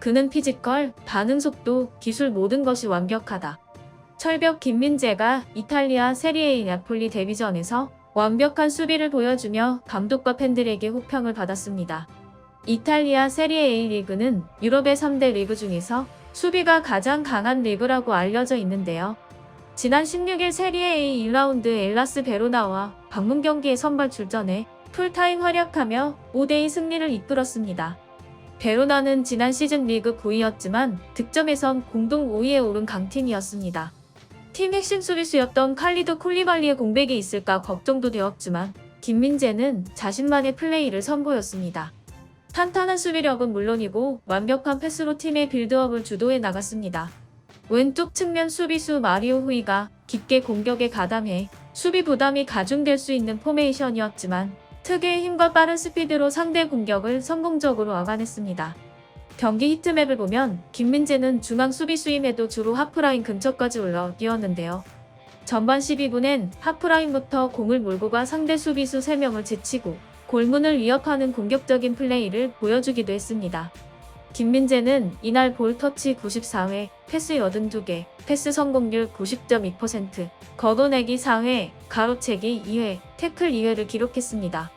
그는 피지컬, 반응 속도, 기술 모든 것이 완벽하다. 철벽 김민재가 이탈리아 세리에 나폴리 데뷔전에서 완벽한 수비를 보여주며 감독과 팬들에게 호평을 받았습니다. 이탈리아 세리에 A 리그는 유럽의 3대 리그 중에서 수비가 가장 강한 리그라고 알려져 있는데요. 지난 16일 세리에 A 1라운드 엘라스 베로나와 방문 경기에 선발 출전해 풀타임 활약하며 5대2 승리를 이끌었습니다. 베로나는 지난 시즌 리그 9위였지만 득점에선 공동 5위에 오른 강팀이었습니다. 팀 핵심 수비수였던 칼리드 쿨리발리의 공백이 있을까 걱정도 되었지만 김민재는 자신만의 플레이를 선보였습니다. 탄탄한 수비력은 물론이고 완벽한 패스로 팀의 빌드업을 주도해 나갔습니다. 왼쪽 측면 수비수 마리오 후이가 깊게 공격에 가담해 수비 부담이 가중될 수 있는 포메이션이었지만 특유의 힘과 빠른 스피드로 상대 공격을 성공적으로 막아냈습니다. 경기 히트맵을 보면 김민재는 중앙 수비수임에도 주로 하프라인 근처까지 올라 뛰었는데요. 전반 12분엔 하프라인부터 공을 몰고 가 상대 수비수 3명을 제치고 골문을 위협하는 공격적인 플레이를 보여주기도 했습니다. 김민재는 이날 볼 터치 94회, 패스 82개, 패스 성공률 90.2%, 걷어내기 4회, 가로채기 2회, 태클 2회를 기록했습니다.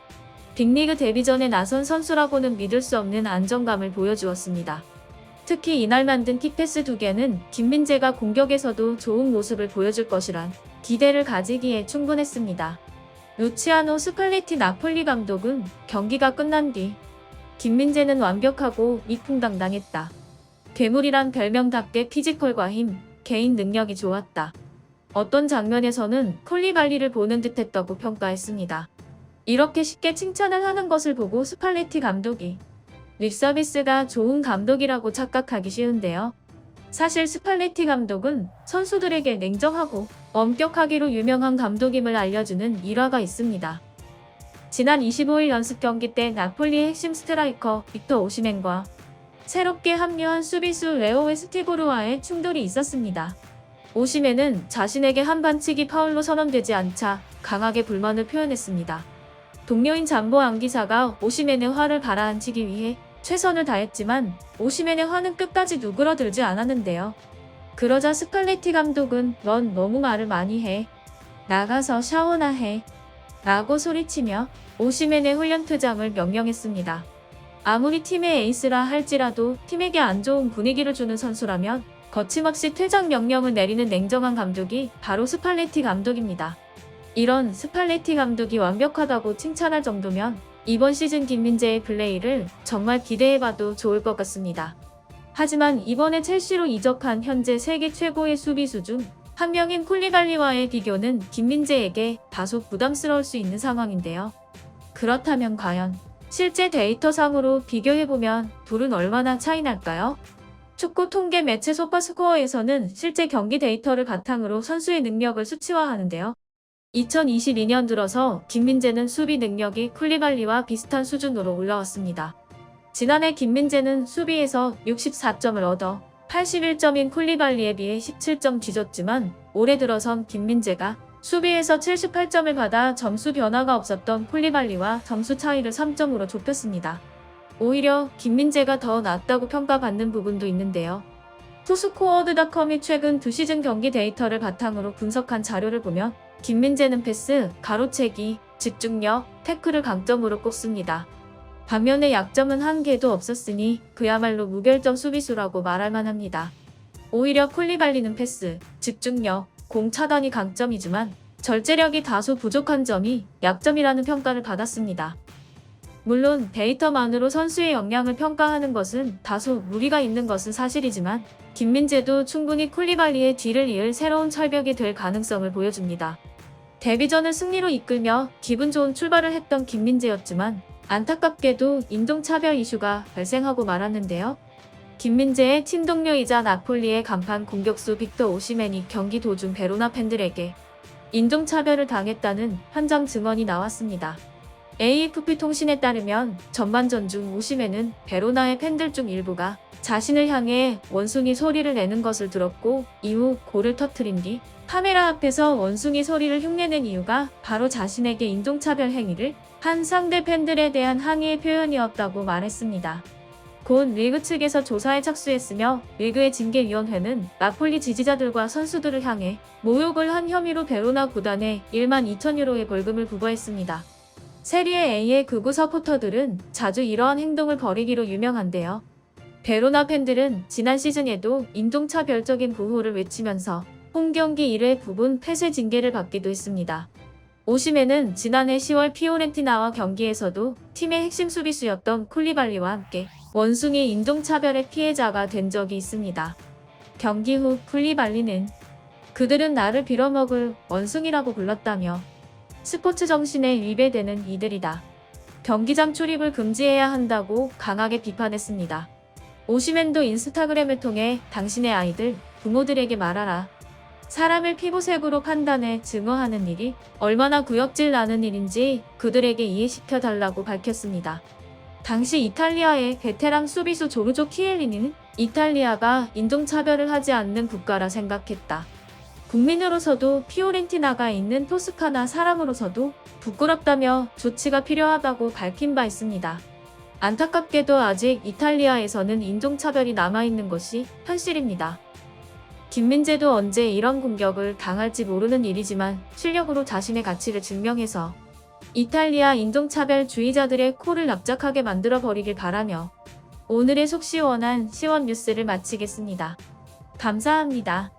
빅리그 데뷔전에 나선 선수라고는 믿을 수 없는 안정감을 보여주었습니다. 특히 이날 만든 킥패스 2개는 김민재가 공격에서도 좋은 모습을 보여줄 것이란 기대를 가지기에 충분했습니다. 루치아노 스팔레티 나폴리 감독은 경기가 끝난 뒤 김민재는 완벽하고 위풍당당했다. 괴물이란 별명답게 피지컬과 힘, 개인 능력이 좋았다. 어떤 장면에서는 콜리발리를 보는 듯했다고 평가했습니다. 이렇게 쉽게 칭찬을 하는 것을 보고 스팔레티 감독이 립서비스가 좋은 감독이라고 착각하기 쉬운데요. 사실 스팔레티 감독은 선수들에게 냉정하고 엄격하기로 유명한 감독임을 알려주는 일화가 있습니다. 지난 25일 연습 경기 때 나폴리의 핵심 스트라이커 빅터 오시멘과 새롭게 합류한 수비수 레오 웨스티보르와의 충돌이 있었습니다. 오시멘은 자신에게 한 반칙이 파울로 선언되지 않자 강하게 불만을 표현했습니다. 동료인 잠보 안기사가 오시멘의 화를 가라앉히기 위해 최선을 다했지만 오시멘의 화는 끝까지 누그러들지 않았는데요. 그러자 스팔레티 감독은 넌 너무 말을 많이 해. 나가서 샤워나 해. 라고 소리치며 오시멘의 훈련 퇴장을 명령했습니다. 아무리 팀의 에이스라 할지라도 팀에게 안 좋은 분위기를 주는 선수라면 거침없이 퇴장 명령을 내리는 냉정한 감독이 바로 스팔레티 감독입니다. 이런 스팔레티 감독이 완벽하다고 칭찬할 정도면 이번 시즌 김민재의 플레이를 정말 기대해봐도 좋을 것 같습니다. 하지만 이번에 첼시로 이적한 현재 세계 최고의 수비수 중 한 명인 쿨리발리와의 비교는 김민재에게 다소 부담스러울 수 있는 상황인데요. 그렇다면 과연 실제 데이터상으로 비교해보면 둘은 얼마나 차이 날까요? 축구 통계 매체 소파스코어에서는 실제 경기 데이터를 바탕으로 선수의 능력을 수치화하는데요. 2022년 들어서 김민재는 수비 능력이 쿨리발리와 비슷한 수준으로 올라왔습니다. 지난해 김민재는 수비에서 64점을 얻어 81점인 쿨리발리에 비해 17점 뒤졌지만 올해 들어선 김민재가 수비에서 78점을 받아 점수 변화가 없었던 쿨리발리와 점수 차이를 3점으로 좁혔습니다. 오히려 김민재가 더 낫다고 평가받는 부분도 있는데요. 투스코어드닷컴이 최근 2시즌 경기 데이터를 바탕으로 분석한 자료를 보면 김민재는 패스, 가로채기, 집중력, 태클을 강점으로 꼽습니다. 반면에 약점은 한 개도 없었으니 그야말로 무결점 수비수라고 말할 만합니다. 오히려 쿨리발리는 패스, 집중력, 공 차단이 강점이지만 절제력이 다소 부족한 점이 약점이라는 평가를 받았습니다. 물론 데이터만으로 선수의 역량을 평가하는 것은 다소 무리가 있는 것은 사실이지만 김민재도 충분히 쿨리발리의 뒤를 이을 새로운 철벽이 될 가능성을 보여줍니다. 데뷔전을 승리로 이끌며 기분 좋은 출발을 했던 김민재였지만 안타깝게도 인종차별 이슈가 발생하고 말았는데요. 김민재의 친동료이자 나폴리의 간판 공격수 빅터 오시멘이 경기 도중 베로나 팬들에게 인종차별을 당했다는 현장 증언이 나왔습니다. AFP 통신에 따르면 전반전 중 오시멘은 베로나의 팬들 중 일부가 자신을 향해 원숭이 소리를 내는 것을 들었고 이후 골을 터뜨린 뒤 카메라 앞에서 원숭이 소리를 흉내낸 이유가 바로 자신에게 인종차별 행위를 한 상대 팬들에 대한 항의의 표현이었다고 말했습니다. 곧 리그 측에서 조사에 착수했으며 리그의 징계위원회는 나폴리 지지자들과 선수들을 향해 모욕을 한 혐의로 베로나 구단에 1만 2천 유로의 벌금을 부과했습니다. 세리에 A의 극우 서포터들은 자주 이러한 행동을 벌이기로 유명한데요. 베로나 팬들은 지난 시즌에도 인종차별적인 구호를 외치면서 홈경기 1회 부분 폐쇄 징계를 받기도 했습니다. 오시멘은 지난해 10월 피오렌티나와 경기에서도 팀의 핵심 수비수였던 쿨리발리와 함께 원숭이 인종차별의 피해자가 된 적이 있습니다. 경기 후 쿨리발리는 그들은 나를 빌어먹을 원숭이라고 불렀다며 스포츠 정신에 위배되는 이들이다. 경기장 출입을 금지해야 한다고 강하게 비판했습니다. 오시멘도 인스타그램을 통해 당신의 아이들, 부모들에게 말하라. 사람을 피부색으로 판단해 증오하는 일이 얼마나 구역질 나는 일인지 그들에게 이해시켜 달라고 밝혔습니다. 당시 이탈리아의 베테랑 수비수 조르조 키엘리는 이탈리아가 인종차별을 하지 않는 국가라 생각했다. 국민으로서도 피오렌티나가 있는 토스카나 사람으로서도 부끄럽다며 조치가 필요하다고 밝힌 바 있습니다. 안타깝게도 아직 이탈리아에서는 인종차별이 남아있는 것이 현실입니다. 김민재도 언제 이런 공격을 당할지 모르는 일이지만 실력으로 자신의 가치를 증명해서 이탈리아 인종차별주의자들의 코를 납작하게 만들어 버리길 바라며 오늘의 속 시원한 시원 뉴스를 마치겠습니다. 감사합니다.